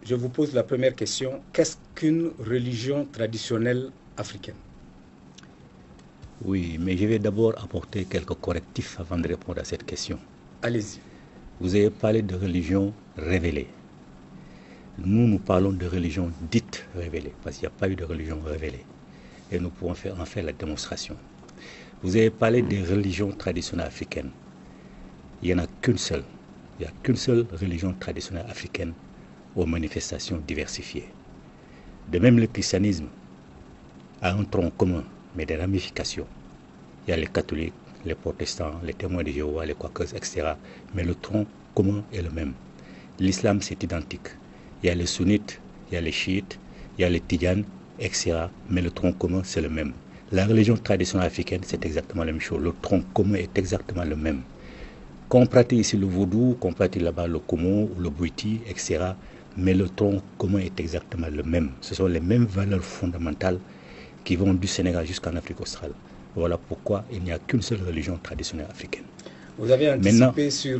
je vous pose la première question. Qu'est-ce qu'une religion traditionnelle africaine? Oui, mais je vais d'abord apporter quelques correctifs avant de répondre à cette question. Allez-y. Vous avez parlé de religion révélée. Nous parlons de religion dite révélée, parce qu'il n'y a pas eu de religion révélée. Et nous pouvons en faire la démonstration. Vous avez parlé des religions traditionnelles africaines. Il n'y en a qu'une seule. Il n'y a qu'une seule religion traditionnelle africaine aux manifestations diversifiées. De même, le christianisme a un tronc commun, mais des ramifications. Il y a les catholiques, les protestants, les témoins de Jéhovah, les quakers, etc. Mais le tronc commun est le même. L'islam, c'est identique. Il y a les sunnites, il y a les chiites, il y a les tidjanes, etc. Mais le tronc commun, c'est le même. La religion traditionnelle africaine, c'est exactement la même chose. Le tronc commun est exactement le même. Qu'on pratique ici le vaudou, qu'on pratique là-bas le komo, le bouiti, etc. Mais le tronc commun est exactement le même. Ce sont les mêmes valeurs fondamentales qui vont du Sénégal jusqu'en Afrique australe. Voilà pourquoi il n'y a qu'une seule religion traditionnelle africaine. Vous avez anticipé sur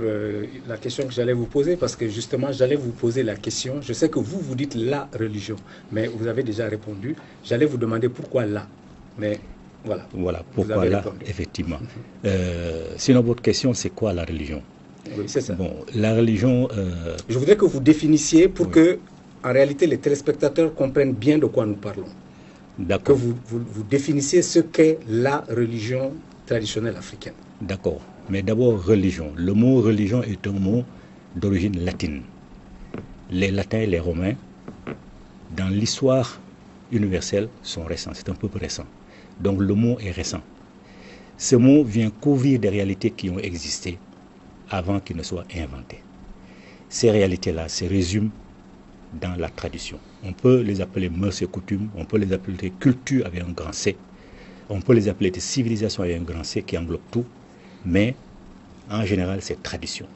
la question que j'allais vous poser, parce que justement, j'allais vous poser la question. Je sais que vous dites la religion, mais vous avez déjà répondu. J'allais vous demander pourquoi la. Mais voilà. Voilà, pourquoi là, effectivement. Sinon, votre question, c'est quoi la religion? Oui, c'est ça. Bon, la religion... Je voudrais que vous définissiez pour que, en réalité, les téléspectateurs comprennent bien de quoi nous parlons. D'accord. Que vous définissiez ce qu'est la religion traditionnelle africaine. D'accord. Mais d'abord, religion. Le mot religion est un mot d'origine latine. Les latins et les romains, dans l'histoire universelle, sont récents. C'est un peu récent. Donc le mot est récent. Ce mot vient couvrir des réalités qui ont existé avant qu'il ne soit inventé. Ces réalités-là se résument dans la tradition. On peut les appeler mœurs et coutumes, on peut les appeler culture avec un grand C, on peut les appeler des civilisations avec un grand C qui englobe tout, mais en général c'est tradition.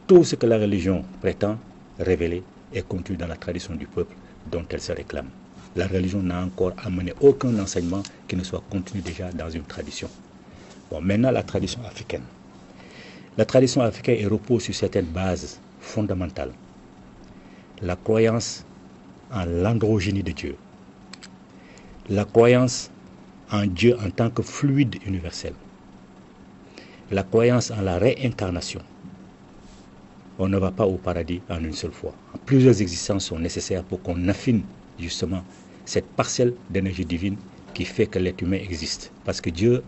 Tout ce que la religion prétend révéler est contenu dans la tradition du peuple dont elle se réclame. La religion n'a encore amené aucun enseignement qui ne soit contenu déjà dans une tradition. Bon, maintenant la tradition africaine. La tradition africaine repose sur certaines bases fondamentales. La croyance en l'androgynie de Dieu. La croyance en Dieu en tant que fluide universel. La croyance en la réincarnation. On ne va pas au paradis en une seule fois. Plusieurs existences sont nécessaires pour qu'on affine justement cette parcelle d'énergie divine qui fait que l'être humain existe. Parce que Dieu,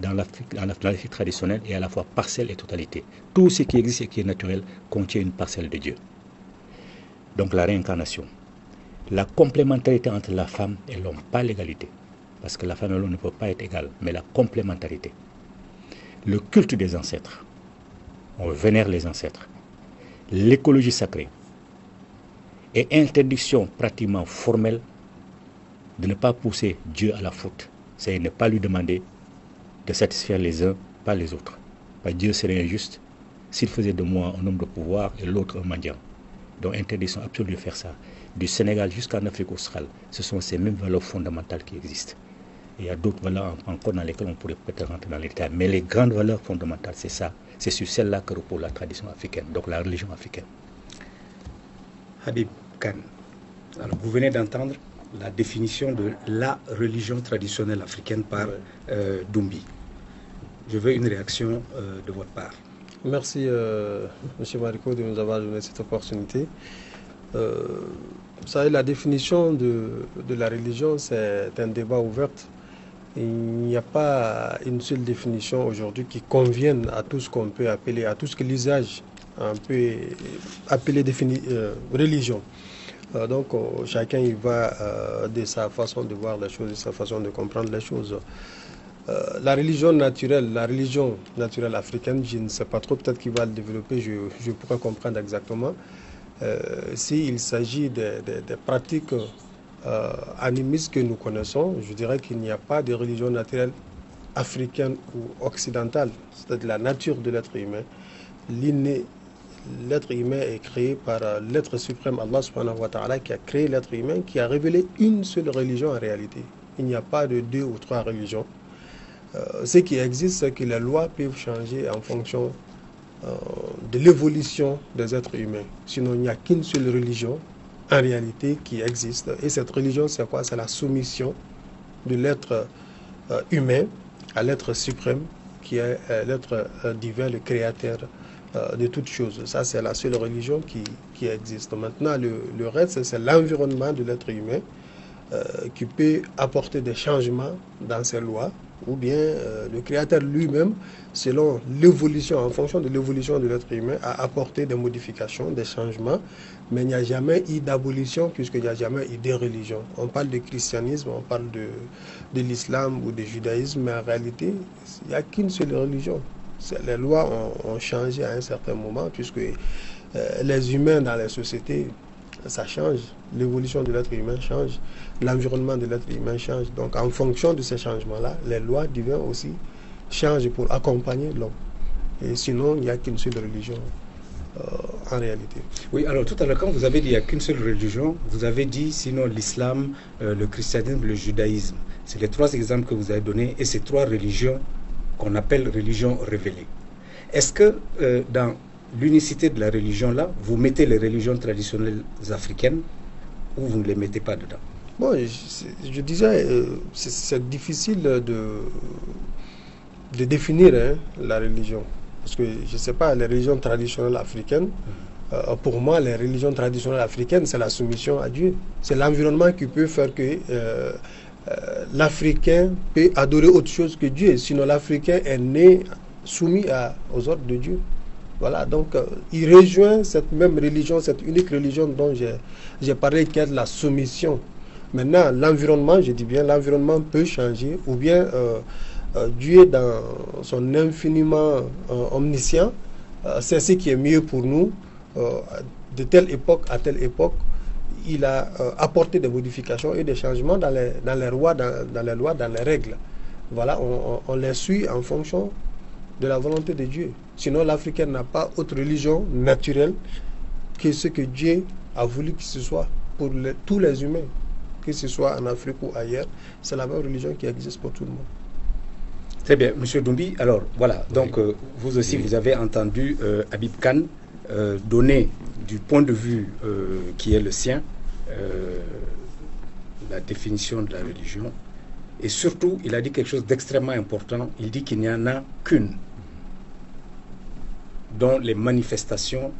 dans l'Afrique traditionnelle, est à la fois parcelle et totalité. Tout ce qui existe et qui est naturel contient une parcelle de Dieu. Donc la réincarnation. La complémentarité entre la femme et l'homme, pas l'égalité. Parce que la femme et l'homme ne peuvent pas être égales, mais la complémentarité. Le culte des ancêtres. On vénère les ancêtres. L'écologie sacrée. Et interdiction pratiquement formelle de ne pas pousser Dieu à la faute. C'est ne pas lui demander de satisfaire les uns, pas les autres. Parce que Dieu serait injuste s'il faisait de moi un homme de pouvoir et l'autre un mendiant. Donc interdiction absolue de faire ça. Du Sénégal jusqu'en Afrique australe, ce sont ces mêmes valeurs fondamentales qui existent. Et il y a d'autres valeurs encore dans lesquelles on pourrait peut-être rentrer dans les détails. Mais les grandes valeurs fondamentales, c'est ça. C'est sur celle-là que repose la tradition africaine, donc la religion africaine. Habib Kane, alors vous venez d'entendre la définition de la religion traditionnelle africaine par Doumbi. Je veux une réaction de votre part. Merci, M. Mariko, de nous avoir donné cette opportunité. Vous savez, la définition de la religion, c'est un débat ouvert. Il n'y a pas une seule définition aujourd'hui qui convienne à tout ce qu'on peut appeler, à tout ce que l'usage peut appeler religion. Donc chacun il va de sa façon de voir les choses, de sa façon de comprendre les choses. La religion naturelle africaine, je ne sais pas trop, peut-être qu'il va le développer, je pourrais comprendre exactement. S'il s'agit des pratiques animistes que nous connaissons, je dirais qu'il n'y a pas de religion naturelle africaine ou occidentale. C'est la nature de l'être humain. L'être humain est créé par l'être suprême, Allah subhanahu wa ta'ala, qui a créé l'être humain, qui a révélé une seule religion en réalité. Il n'y a pas de 2 ou 3 religions. Ce qui existe, c'est que les lois peuvent changer en fonction de l'évolution des êtres humains. Sinon, il n'y a qu'une seule religion, en réalité, qui existe. Et cette religion, c'est quoi? C'est la soumission de l'être humain à l'être suprême, qui est l'être divin, le créateur de toutes choses. Ça, c'est la seule religion qui existe. Maintenant, le reste, c'est l'environnement de l'être humain qui peut apporter des changements dans ses lois, ou bien le créateur lui-même, selon l'évolution, en fonction de l'évolution de l'être humain, a apporté des modifications, des changements, mais il n'y a jamais eu d'abolition puisqu'il n'y a jamais eu de religion. On parle de christianisme, on parle de l'islam ou du judaïsme, mais en réalité, il n'y a qu'une seule religion. Les lois ont changé à un certain moment puisque les humains dans les sociétés, ça change, l'évolution de l'être humain change, l'environnement de l'être humain change. Donc en fonction de ces changements-là, les lois divines aussi changent pour accompagner l'homme. Et sinon, il n'y a qu'une seule religion en réalité. Oui, alors tout à l'heure, quand vous avez dit qu'il n'y a qu'une seule religion, vous avez dit sinon l'islam, le christianisme, le judaïsme. C'est les trois exemples que vous avez donnés et ces trois religions qu'on appelle religions révélées. Est-ce que dans l'unicité de la religion là, vous mettez les religions traditionnelles africaines ou vous ne les mettez pas dedans? Bon, je disais, c'est difficile de définir la religion. Parce que, je ne sais pas, les religions traditionnelles africaines, pour moi, les religions traditionnelles africaines, c'est la soumission à Dieu. C'est l'environnement qui peut faire que l'Africain peut adorer autre chose que Dieu. Sinon, l'Africain est né soumis aux ordres de Dieu. Voilà, donc il rejoint cette même religion, cette unique religion dont j'ai parlé, qui est de la soumission. Maintenant, l'environnement, je dis bien, l'environnement peut changer, ou bien Dieu, dans son infiniment omniscient, c'est ce qui est mieux pour nous. De telle époque à telle époque, il a apporté des modifications et des changements dans les lois, dans les règles. Voilà, on les suit en fonction de la volonté de Dieu. Sinon, l'Africain n'a pas autre religion naturelle que ce que Dieu a voulu que ce soit pour tous les humains, que ce soit en Afrique ou ailleurs. C'est la même religion qui existe pour tout le monde. Très bien, M. Doumbi. Alors, voilà, donc vous aussi, vous avez entendu Habib Kane donner du point de vue qui est le sien la définition de la religion. Et surtout, il a dit quelque chose d'extrêmement important. Il dit qu'il n'y en a qu'une, dont les manifestations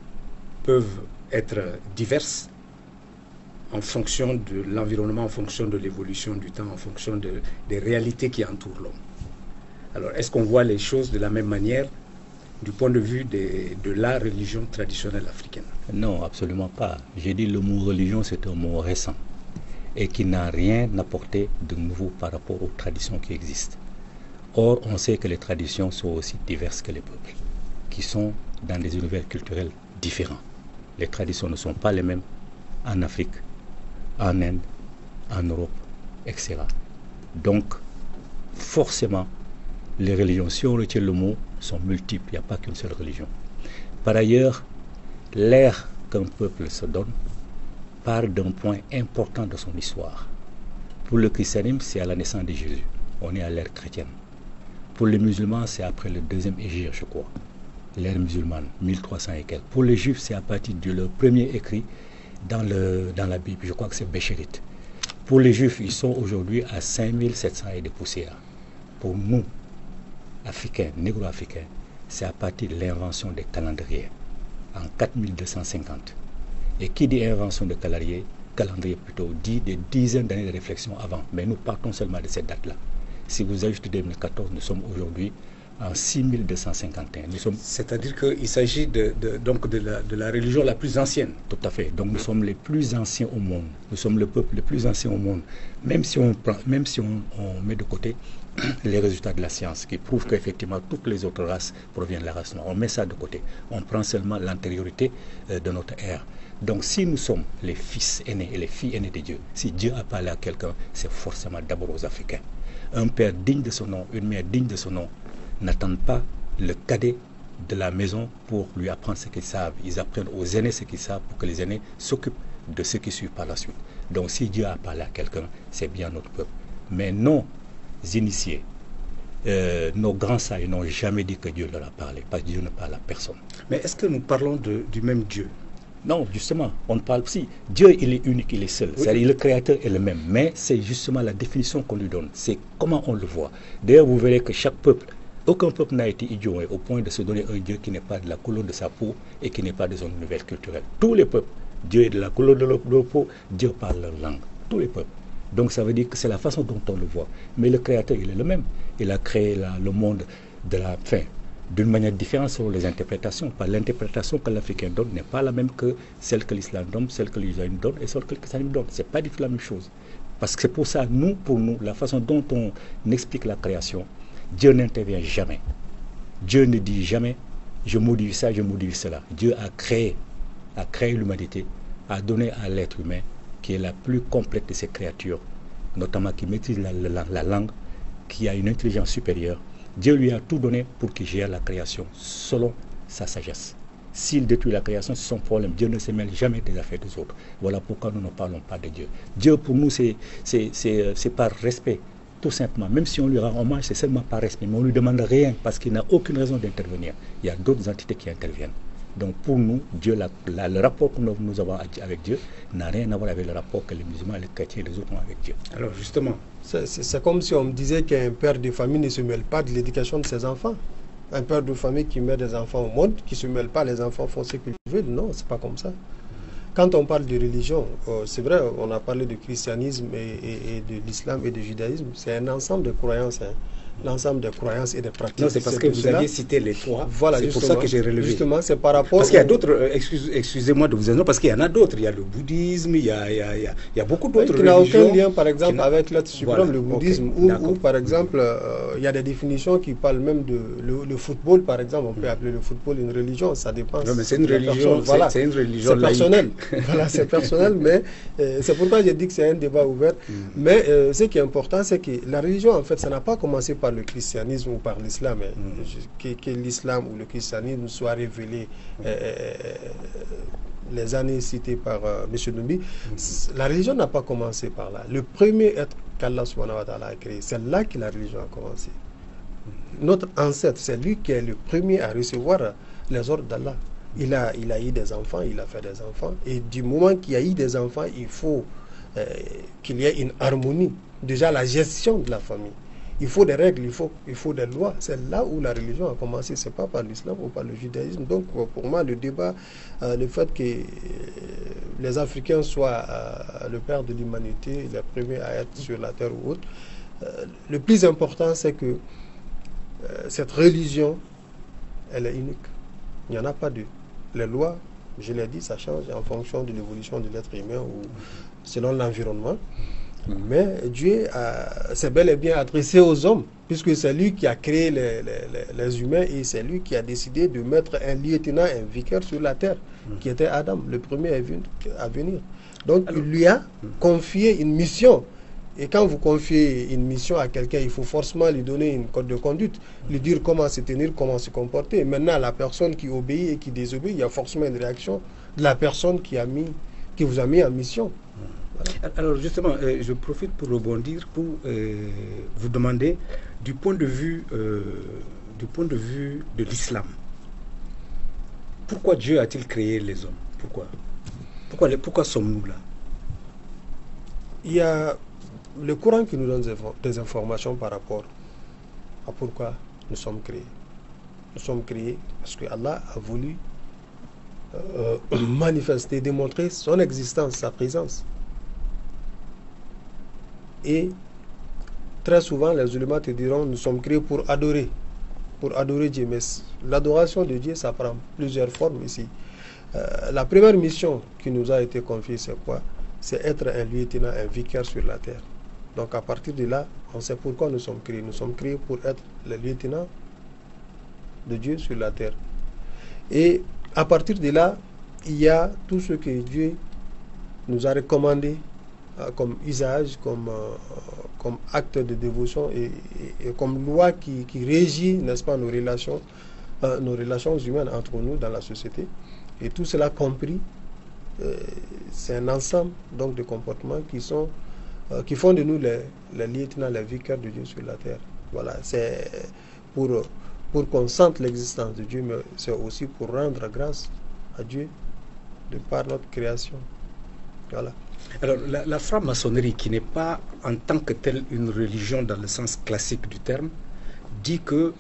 peuvent être diverses en fonction de l'environnement, en fonction de l'évolution du temps, en fonction des réalités qui entourent l'homme. Alors, est-ce qu'on voit les choses de la même manière du point de vue de la religion traditionnelle africaine? Non, absolument pas. J'ai dit le mot religion, c'est un mot récent et qui n'a rien apporté de nouveau par rapport aux traditions qui existent. Or, on sait que les traditions sont aussi diverses que les peuples, qui sont dans des univers culturels différents. Les traditions ne sont pas les mêmes en Afrique, en Inde, en Europe, etc. Donc, forcément, les religions, si on retient le mot, sont multiples. Il n'y a pas qu'une seule religion. Par ailleurs, l'ère qu'un peuple se donne part d'un point important de son histoire. Pour le christianisme, c'est à la naissance de Jésus. On est à l'ère chrétienne. Pour les musulmans, c'est après le deuxième hégire, je crois. L'ère musulmane, 1300 et quelques. Pour les juifs, c'est à partir de leur premier écrit dans la Bible. Je crois que c'est Béchérit. Pour les juifs, ils sont aujourd'hui à 5700 et des poussières. Pour nous, Africains, négro-africains, c'est à partir de l'invention des calendriers, en 4250. Et qui dit invention de calendrier plutôt, dit des dizaines d'années de réflexion avant. Mais nous partons seulement de cette date-là. Si vous ajoutez 2014, nous sommes aujourd'hui en 6251. C'est-à-dire qu'il s'agit donc de la religion la plus ancienne. Tout à fait. Donc nous sommes les plus anciens au monde. Nous sommes le peuple le plus ancien au monde. Même si on met de côté les résultats de la science qui prouvent qu'effectivement toutes les autres races proviennent de la race noire. On met ça de côté. On prend seulement l'antériorité de notre ère. Donc si nous sommes les fils aînés et les filles aînées de Dieu, si Dieu a parlé à quelqu'un, c'est forcément d'abord aux Africains. Un père digne de son nom, une mère digne de son nom, n'attendent pas le cadet de la maison pour lui apprendre ce qu'ils savent. Ils apprennent aux aînés ce qu'ils savent pour que les aînés s'occupent de ceux qui suivent par la suite. Donc si Dieu a parlé à quelqu'un, c'est bien notre peuple. Mais non initiés, nos grands sages n'ont jamais dit que Dieu leur a parlé, parce que Dieu ne parle à personne. Mais est-ce que nous parlons du même Dieu? Non, justement, on parle si Dieu, il est unique, il est seul. Oui. C'est-à-dire le Créateur est le même, mais c'est justement la définition qu'on lui donne. C'est comment on le voit. D'ailleurs, vous verrez que chaque peuple, aucun peuple n'a été idiot au point de se donner un Dieu qui n'est pas de la couleur de sa peau et qui n'est pas de son univers culturel. Tous les peuples, Dieu est de la couleur de leur peau, Dieu parle leur langue. Tous les peuples. Donc ça veut dire que c'est la façon dont on le voit. Mais le Créateur, il est le même. Il a créé le monde de la fin. D'une manière différente selon les interprétations. L'interprétation que l'Africain donne n'est pas la même que celle que l'Islam donne, celle que l'Islam donne et celle que le christianisme donne. Ce n'est pas du tout la même chose. Parce que c'est pour ça, pour nous, la façon dont on explique la création, Dieu n'intervient jamais. Dieu ne dit jamais, je modifie ça, je modifie cela. Dieu a créé l'humanité, a donné à l'être humain, qui est la plus complète de ces créatures, notamment qui maîtrise la langue, qui a une intelligence supérieure. Dieu lui a tout donné pour qu'il gère la création selon sa sagesse. S'il détruit la création, c'est son problème. Dieu ne se mêle jamais des affaires des autres. Voilà pourquoi nous ne parlons pas de Dieu. Dieu, pour nous, c'est par respect, tout simplement. Même si on lui rend hommage, c'est seulement par respect. Mais on ne lui demande rien parce qu'il n'a aucune raison d'intervenir. Il y a d'autres entités qui interviennent. Donc pour nous, Dieu, le rapport que nous avons avec Dieu n'a rien à voir avec le rapport que les musulmans, les chrétiens et les autres ont avec Dieu. Alors justement, c'est comme si on me disait qu'un père de famille ne se mêle pas de l'éducation de ses enfants. Un père de famille qui met des enfants au monde, qui ne se mêle pas, les enfants font ce qu'ils veulent. Non, c'est pas comme ça. Quand on parle de religion, c'est vrai, on a parlé de christianisme et de l'islam et du judaïsme. C'est un ensemble de croyances. L'ensemble des croyances et des pratiques. Non, c'est parce que vous aviez cité les trois. Voilà, c'est pour ça que j'ai relevé. Justement, c'est par rapport. Parce qu'il y a d'autres, excusez-moi de vous dire, non, parce qu'il y en a d'autres. Il y a le bouddhisme, il y a beaucoup d'autres religions. Qui n'a aucun lien, par exemple, avec l'être suprême, voilà, le bouddhisme, ou par exemple, il y a des définitions qui parlent même de le football, par exemple. On peut appeler le football une religion, ça dépend. Non, mais c'est une religion. Voilà, c'est une religion. C'est personnel. Voilà, c'est personnel, mais c'est pourquoi j'ai dit que c'est un débat ouvert. Mais ce qui est important, c'est que la religion, en fait, ça n'a pas commencé par le christianisme ou par l'islam, que l'islam ou le christianisme soit révélé les années citées par M. Numbi. La religion n'a pas commencé par là. Le premier être qu'Allah subhanahu wa ta'ala a créé, c'est là que la religion a commencé. Notre ancêtre, c'est lui qui est le premier à recevoir les ordres d'Allah. Il a eu des enfants, il a fait des enfants, et du moment qu'il y a eu des enfants, il faut qu'il y ait une harmonie. Déjà la gestion de la famille. Il faut des règles, il faut des lois. C'est là où la religion a commencé. Ce n'est pas par l'islam ou par le judaïsme. Donc, pour moi, le débat, le fait que les Africains soient le père de l'humanité, les premiers à être sur la terre ou autre, le plus important, c'est que cette religion, elle est unique. Il n'y en a pas deux. Les lois, je l'ai dit, ça change en fonction de l'évolution de l'être humain ou selon l'environnement. Mais Dieu s'est bel et bien adressé aux hommes, puisque c'est lui qui a créé les humains et c'est lui qui a décidé de mettre un lieutenant, un vicaire sur la terre, qui était Adam, le premier à venir. Donc il lui a confié une mission. Et quand vous confiez une mission à quelqu'un, il faut forcément lui donner une code de conduite, lui dire comment se tenir, comment se comporter. Maintenant, la personne qui obéit et qui désobéit, il y a forcément une réaction de la personne qui vous a mis en mission. Voilà. Alors justement, je profite pour rebondir, pour vous demander du point de vue de l'islam. Pourquoi Dieu a-t-il créé les hommes? Pourquoi sommes-nous là? Il y a le Coran qui nous donne des informations par rapport à pourquoi nous sommes créés. Nous sommes créés parce que Allah a voulu manifester, démontrer son existence, sa présence. Et très souvent, les ulémas te diront, nous sommes créés pour adorer Dieu. Mais l'adoration de Dieu, ça prend plusieurs formes ici. La première mission qui nous a été confiée, c'est quoi? C'est être un lieutenant, un vicaire sur la terre. Donc à partir de là, on sait pourquoi nous sommes créés. Nous sommes créés pour être les lieutenants de Dieu sur la terre. Et à partir de là, il y a tout ce que Dieu nous a recommandé comme usage, comme acte de dévotion et comme loi qui régit, n'est-ce pas, nos relations humaines entre nous dans la société. Et tout cela compris, c'est un ensemble donc de comportements qui font de nous les lieutenants, les vicaires de Dieu sur la terre. Voilà, c'est pour qu'on sente l'existence de Dieu, mais c'est aussi pour rendre grâce à Dieu de par notre création. Voilà. Alors, la franc-maçonnerie, qui n'est pas en tant que telle une religion dans le sens classique du terme, dit que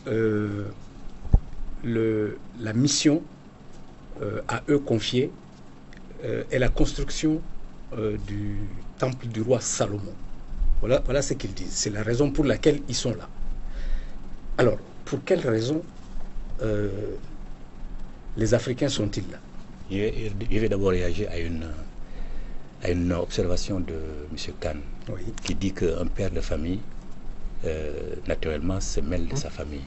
la mission à eux confiée est la construction du temple du roi Salomon. Voilà ce qu'ils disent. C'est la raison pour laquelle ils sont là. Alors, pour quelle raison les Africains sont-ils là? Je vais d'abord réagir à une observation de M. Kahn, Oui. qui dit qu'un père de famille, naturellement, se mêle de sa famille,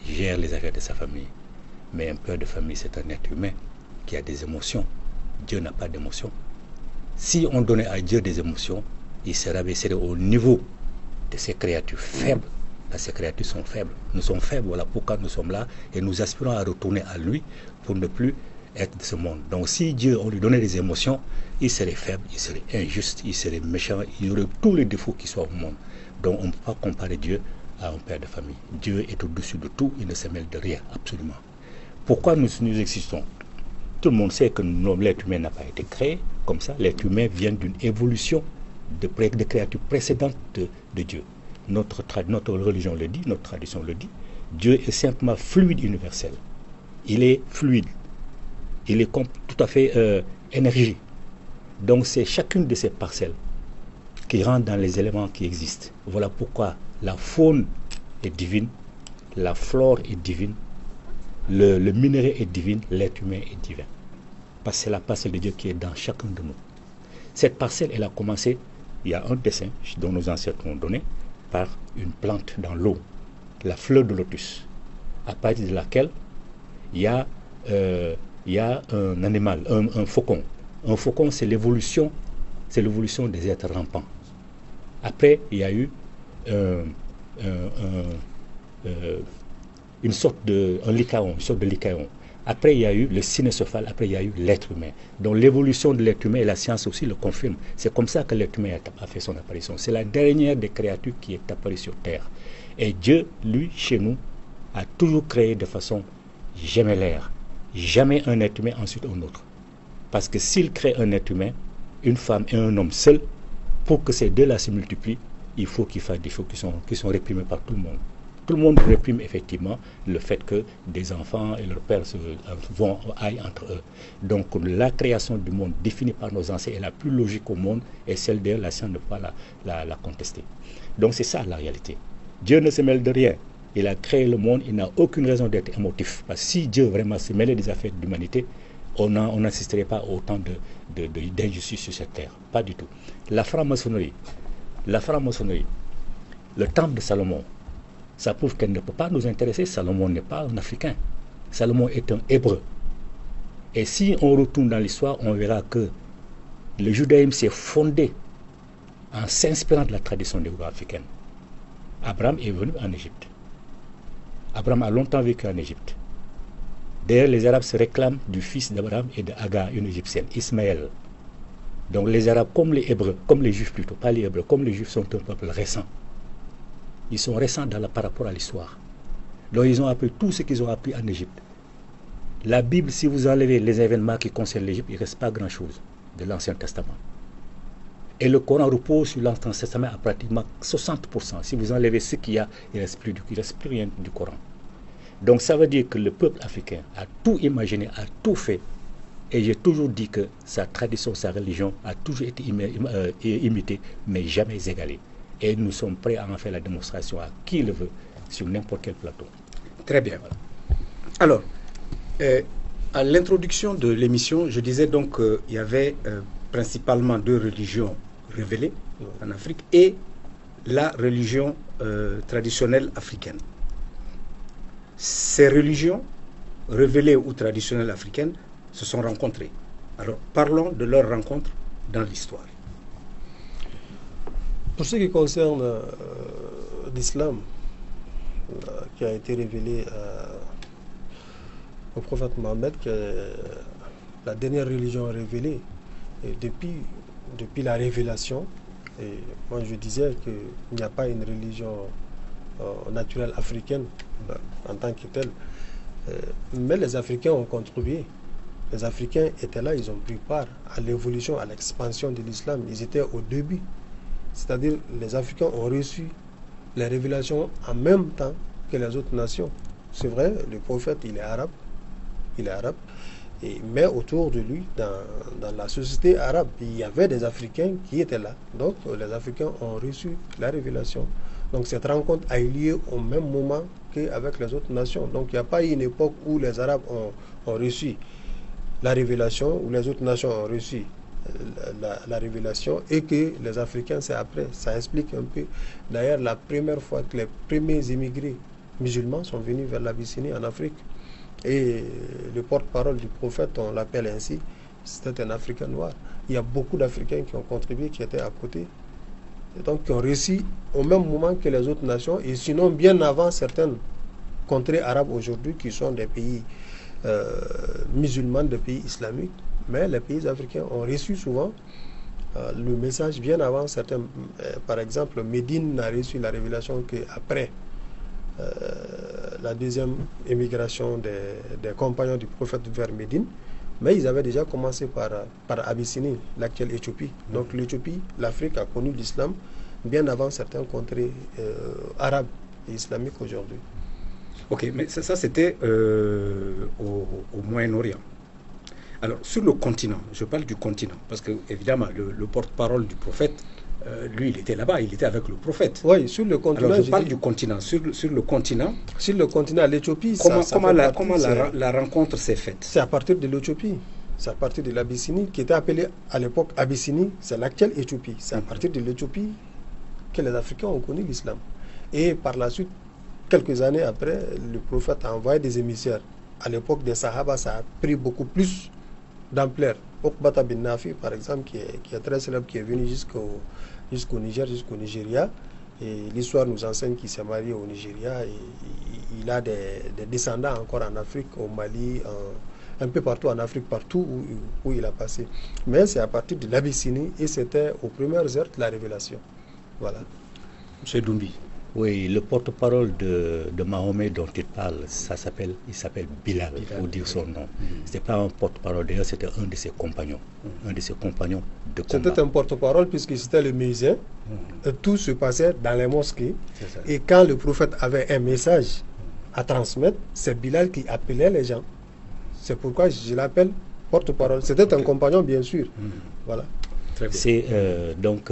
gère les affaires de sa famille. Mais un père de famille, c'est un être humain qui a des émotions. Dieu n'a pas d'émotions. Si on donnait à Dieu des émotions, il se rabaisserait au niveau de ces créatures faibles. Parce que ces créatures sont faibles. Nous sommes faibles, voilà pourquoi nous sommes là. Et nous aspirons à retourner à lui pour ne plus être de ce monde. Donc si Dieu, on lui donnait des émotions, il serait faible, il serait injuste, il serait méchant, il aurait tous les défauts qui soient au monde. Donc on ne peut pas comparer Dieu à un père de famille. Dieu est au-dessus de tout, il ne se mêle de rien, absolument. Pourquoi nous existons? Tout le monde sait que l'être humain n'a pas été créé comme ça. L'être humain vient d'une évolution de créatures précédentes de Dieu. Notre religion le dit, notre tradition le dit. Dieu est simplement fluide universel. Il est fluide. Il est tout à fait énergie. Donc c'est chacune de ces parcelles qui rentre dans les éléments qui existent. Voilà pourquoi la faune est divine, la flore est divine, le minerai est divin, l'être humain est divin. Parce que c'est la parcelle de Dieu qui est dans chacun de nous. Cette parcelle, elle a commencé, il y a un dessin dont nos ancêtres ont donné, par une plante dans l'eau, la fleur de lotus, à partir de laquelle il y a un animal, un faucon. Un faucon, c'est l'évolution des êtres rampants. Après, il y a eu une sorte de lycaon. Après, il y a eu le cynésophale, après, il y a eu l'être humain. Donc, l'évolution de l'être humain, et la science aussi le confirme. C'est comme ça que l'être humain a fait son apparition. C'est la dernière des créatures qui est apparue sur Terre. Et Dieu, lui, chez nous, a toujours créé de façon gémellaire. Jamais un être humain, ensuite un autre. Parce que s'il crée un être humain, une femme et un homme seuls, pour que ces deux-là se multiplient, il faut qu'ils fassent des choses qui sont réprimées par tout le monde. Tout le monde réprime effectivement le fait que des enfants et leurs pères aillent entre eux. Donc la création du monde définie par nos ancêtres est la plus logique au monde et celle d'ailleurs la science ne peut pas la contester. Donc c'est ça la réalité. Dieu ne se mêle de rien. Il a créé le monde, il n'a aucune raison d'être émotif. Parce que si Dieu vraiment se mêlait des affaires de l'humanité, on n'assisterait pas autant d'injustice sur cette terre. Pas du tout. La franc-maçonnerie, le temple de Salomon, ça prouve qu'elle ne peut pas nous intéresser. Salomon n'est pas un Africain. Salomon est un Hébreu. Et si on retourne dans l'histoire, on verra que le judaïsme s'est fondé en s'inspirant de la tradition néo-africaine. Abraham est venu en Égypte. Abraham a longtemps vécu en Égypte. D'ailleurs, les Arabes se réclament du fils d'Abraham et de Hagar, une Égyptienne, Ismaël. Donc les Arabes, comme les Hébreux, comme les Juifs plutôt, pas les Hébreux, comme les Juifs sont un peuple récent. Ils sont récents par rapport à l'histoire. Donc ils ont appris tout ce qu'ils ont appris en Égypte. La Bible, si vous enlevez les événements qui concernent l'Égypte, il ne reste pas grand-chose de l'Ancien Testament. Et le Coran repose sur l'Ancien Testament à pratiquement 60%. Si vous enlevez ce qu'il y a, il ne reste plus rien du Coran. Donc ça veut dire que le peuple africain a tout imaginé, a tout fait. Et j'ai toujours dit que sa tradition, sa religion a toujours été imitée, mais jamais égalée. Et nous sommes prêts à en faire la démonstration à qui le veut, sur n'importe quel plateau. Très bien. Alors, à l'introduction de l'émission, je disais donc qu'il y avait principalement deux religions révélées en Afrique et la religion traditionnelle africaine. Ces religions révélées ou traditionnelles africaines se sont rencontrées. Alors, parlons de leur rencontre dans l'histoire. Pour ce qui concerne l'islam, qui a été révélé au prophète Mohammed, qui est la dernière religion révélée, et depuis la révélation, et moi je disais qu'il n'y a pas une religion naturelle africaine en tant que telle. Mais les Africains ont contribué. Les Africains étaient là, ils ont pris part à l'évolution, à l'expansion de l'islam. Ils étaient au début. C'est-à-dire les Africains ont reçu les révélations en même temps que les autres nations. C'est vrai, le prophète, il est arabe. Mais autour de lui, dans la société arabe, il y avait des Africains qui étaient là. Donc les Africains ont reçu la révélation. Donc cette rencontre a eu lieu au même moment qu'avec les autres nations. Donc il n'y a pas eu une époque où les Arabes ont reçu la révélation, où les autres nations ont reçu la révélation et que les Africains, c'est après. Ça explique un peu. D'ailleurs, la première fois que les premiers immigrés musulmans sont venus vers l'Abyssinie en Afrique, et le porte-parole du prophète, on l'appelle ainsi, c'était un Africain noir. Il y a beaucoup d'Africains qui ont contribué, qui étaient à côté, et donc qui ont réussi au même moment que les autres nations, et sinon bien avant certaines contrées arabes aujourd'hui qui sont des pays musulmans, des pays islamiques. Mais les pays africains ont reçu souvent le message bien avant certains. Par exemple, Médine n'a reçu la révélation qu'après la deuxième émigration des compagnons du prophète vers Médine. Mais ils avaient déjà commencé par Abyssinie, l'actuelle Éthiopie. Donc l'Éthiopie, l'Afrique a connu l'islam bien avant certains contrées arabes et islamiques aujourd'hui. Ok, mais ça c'était au Moyen-Orient. Alors, sur le continent, je parle du continent, parce que, évidemment, le porte-parole du prophète, lui, il était là-bas, il était avec le prophète. Oui, sur le continent. Alors, je parle du continent. Sur le continent. Sur le continent, l'Éthiopie, comment la rencontre s'est faite? C'est à partir de l'Éthiopie. C'est à partir de l'Abyssinie, qui était appelée à l'époque Abyssinie, c'est l'actuelle Éthiopie. C'est à partir de l'Éthiopie que les Africains ont connu l'islam. Et par la suite, quelques années après, le prophète a envoyé des émissaires. À l'époque des Sahaba, ça a pris beaucoup plus d'ampleur. Okbata bin Nafi, par exemple, qui est très célèbre, qui est venu jusqu'au Niger, jusqu'au Nigeria. Et l'histoire nous enseigne qu'il s'est marié au Nigeria. Et il a des descendants encore en Afrique, au Mali, un peu partout en Afrique, partout où il a passé. Mais c'est à partir de l'Abyssinie et c'était aux premières heures de la révélation. Voilà. Monsieur Doumbi. Oui, le porte-parole de Mahomet dont il parle, il s'appelle Bilal, pour dire son nom. Ce n'était pas un porte-parole, d'ailleurs c'était un de ses compagnons, un de ses compagnons de combat. C'était un porte-parole puisque c'était le muezzin. Tout se passait dans les mosquées. Et quand le prophète avait un message à transmettre, c'est Bilal qui appelait les gens. C'est pourquoi je l'appelle porte-parole. C'était un compagnon, bien sûr. Voilà. Très bien. C'est donc...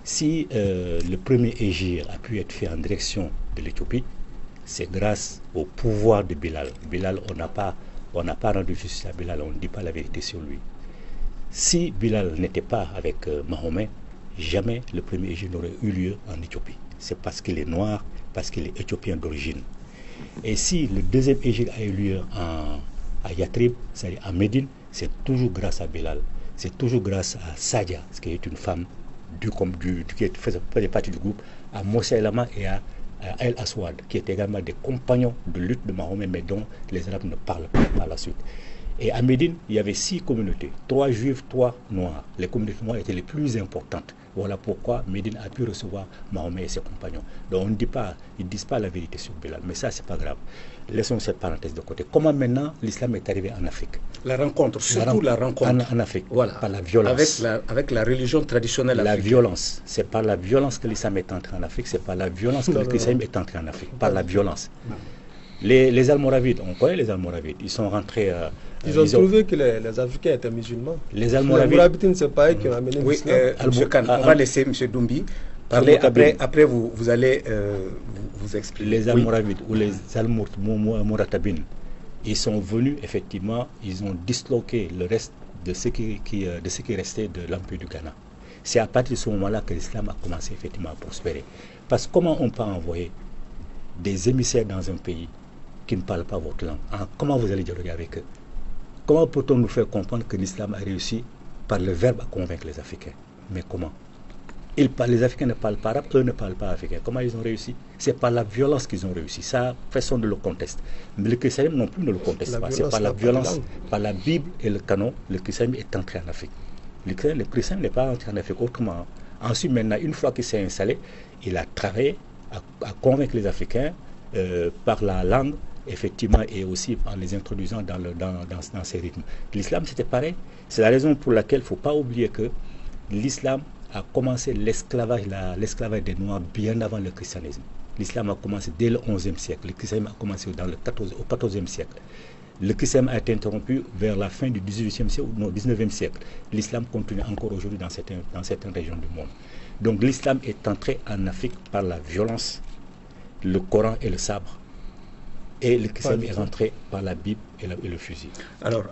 si le premier hégire a pu être fait en direction de l'Éthiopie, c'est grâce au pouvoir de Bilal. Bilal, on n'a pas rendu justice à Bilal, on ne dit pas la vérité sur lui. Si Bilal n'était pas avec Mahomet, jamais le premier hégire n'aurait eu lieu en Éthiopie. C'est parce qu'il est noir, parce qu'il est éthiopien d'origine. Et si le deuxième hégire a eu lieu à Yatrib, c'est-à-dire à Médine, c'est toujours grâce à Bilal. C'est toujours grâce à Sadia, qui est une femme qui faisait partie du groupe, à Moussa Elama et à El Aswad, qui étaient également des compagnons de lutte de Mahomet, mais dont les Arabes ne parlent pas par la suite. Et à Médine, il y avait 6 communautés, 3 juifs, 3 noirs. Les communautés noires étaient les plus importantes. Voilà pourquoi Médine a pu recevoir Mahomet et ses compagnons. Donc on ne dit pas, ils ne disent pas la vérité sur Bilal, mais ça c'est pas grave. Laissons cette parenthèse de côté. Comment maintenant l'islam est arrivé en Afrique? La rencontre, surtout la rencontre. En Afrique, voilà. Par la violence. Avec la religion traditionnelle africaine. La violence. C'est par la violence que l'islam est entré en Afrique, c'est par la violence que le christianisme est entré en Afrique. Par la violence. Les Almoravides, on connaît les Almoravides, ils sont rentrés... ils ont trouvé que les Africains étaient musulmans. Les Almoravides, c'est pas eux qui ont amené l'islam. M. Khan, on va laisser M. Doumbi parler. Après vous allez vous expliquer. Les Almoravides ou les Almoratabines, ils sont venus, effectivement, ils ont disloqué le reste de ce qui restait de l'Empire du Ghana. C'est à partir de ce moment-là que l'islam a commencé effectivement à prospérer. Parce que comment on peut envoyer des émissaires dans un pays qui ne parlent pas votre langue? Comment vous allez dialoguer avec eux? Comment peut-on nous faire comprendre que l'islam a réussi par le verbe à convaincre les Africains? Mais comment? Les Africains ne parlent pas arabe, eux ne parlent pas africain. Comment ils ont réussi? C'est par la violence qu'ils ont réussi. Ça, personne ne le conteste. Mais le christianisme non plus ne le conteste pas. C'est par la violence, par la Bible et le canon, le christianisme est entré en Afrique. Le christianisme n'est pas entré en Afrique autrement. Ensuite, maintenant, une fois qu'il s'est installé, il a travaillé à convaincre les Africains par la langue, effectivement, et aussi en les introduisant dans ces rythmes. L'islam, c'était pareil. C'est la raison pour laquelle il ne faut pas oublier que l'islam a commencé l'esclavage des Noirs bien avant le christianisme. L'islam a commencé dès le XIe siècle. Le christianisme a commencé au XIVe siècle. Le christianisme a été interrompu vers la fin du XVIIIe siècle, non, XIXe siècle. L'islam continue encore aujourd'hui dans certaines régions du monde. Donc l'islam est entré en Afrique par la violence, le Coran et le sabre. Et le christianisme est rentré par la Bible et le fusil. Alors,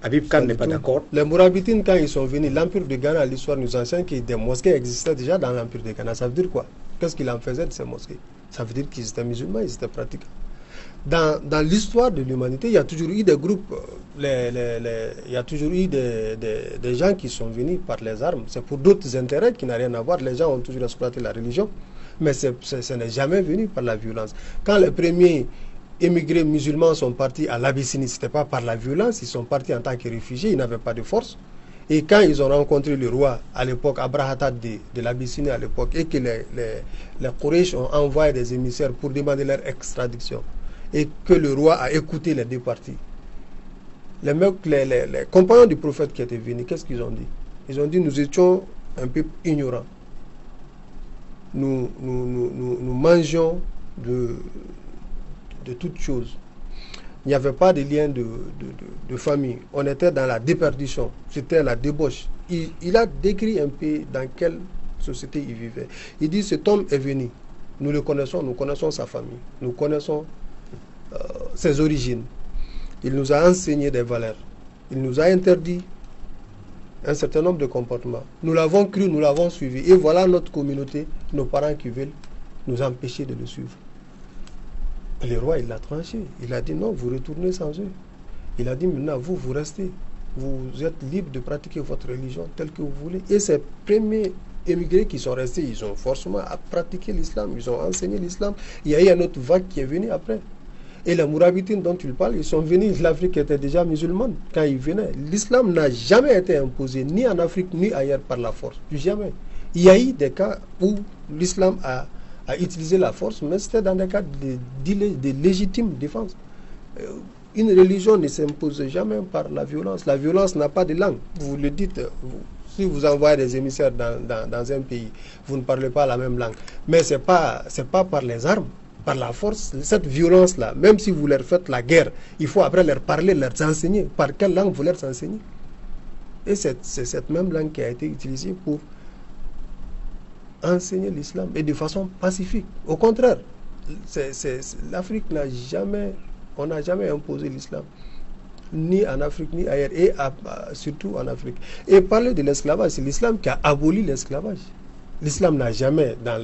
Habib Khan n'est pas d'accord. Les Mourabitines, quand ils sont venus, l'Empire de Ghana, l'histoire nous enseigne que des mosquées existaient déjà dans l'Empire de Ghana. Ça veut dire quoi? Qu'est-ce qu'il en faisait de ces mosquées? Ça veut dire qu'ils étaient musulmans, ils étaient pratiquants. Dans l'histoire de l'humanité, il y a toujours eu des groupes, il y a toujours eu des gens qui sont venus par les armes. C'est pour d'autres intérêts qui n'ont rien à voir. Les gens ont toujours exploité la religion. Mais ce n'est jamais venu par la violence. Quand les premiers émigrés musulmans sont partis à l'Abyssinie, ce n'était pas par la violence, ils sont partis en tant que réfugiés, ils n'avaient pas de force. Et quand ils ont rencontré le roi, à l'époque, Abrahatat de l'Abyssinie à l'époque, et que les Quraysh ont envoyé des émissaires pour demander leur extradition, et que le roi a écouté les deux parties, les compagnons du prophète qui étaient venus, qu'est-ce qu'ils ont dit? Ils ont dit, nous étions un peuple ignorant. Nous mangeons de toutes choses. Il n'y avait pas de lien de famille. On était dans la déperdition. C'était la débauche. Il a décrit un peu dans quelle société il vivait. Il dit, cet homme est venu. Nous le connaissons, nous connaissons sa famille. Nous connaissons ses origines. Il nous a enseigné des valeurs. Il nous a interdit un certain nombre de comportements. Nous l'avons cru, nous l'avons suivi. Et voilà notre communauté, nos parents qui veulent nous empêcher de le suivre. Et le roi, il l'a tranché. Il a dit non, vous retournez sans eux. Il a dit maintenant, vous restez. Vous êtes libre de pratiquer votre religion telle que vous voulez. Et ces premiers émigrés qui sont restés, ils ont forcément pratiqué l'islam. Ils ont enseigné l'islam. Il y a eu une autre vague qui est venue après. Et les Mourabitines dont tu parles, ils sont venus, l'Afrique était déjà musulmane quand ils venaient. L'islam n'a jamais été imposé, ni en Afrique, ni ailleurs par la force. Jamais. Il y a eu des cas où l'islam a utilisé la force, mais c'était dans des cas de légitime défense. Une religion ne s'impose jamais par la violence. La violence n'a pas de langue. Vous le dites, si vous envoyez des émissaires dans un pays, vous ne parlez pas la même langue. Mais ce n'est pas par les armes. Par la force, cette violence-là, même si vous leur faites la guerre, il faut après leur parler, leur enseigner. Par quelle langue vous leur enseignez? Et c'est cette même langue qui a été utilisée pour enseigner l'islam, et de façon pacifique. Au contraire, l'Afrique n'a jamais, on n'a jamais imposé l'islam, ni en Afrique, ni ailleurs, et surtout en Afrique. Et parler de l'esclavage, c'est l'islam qui a aboli l'esclavage. L'islam n'a jamais, dans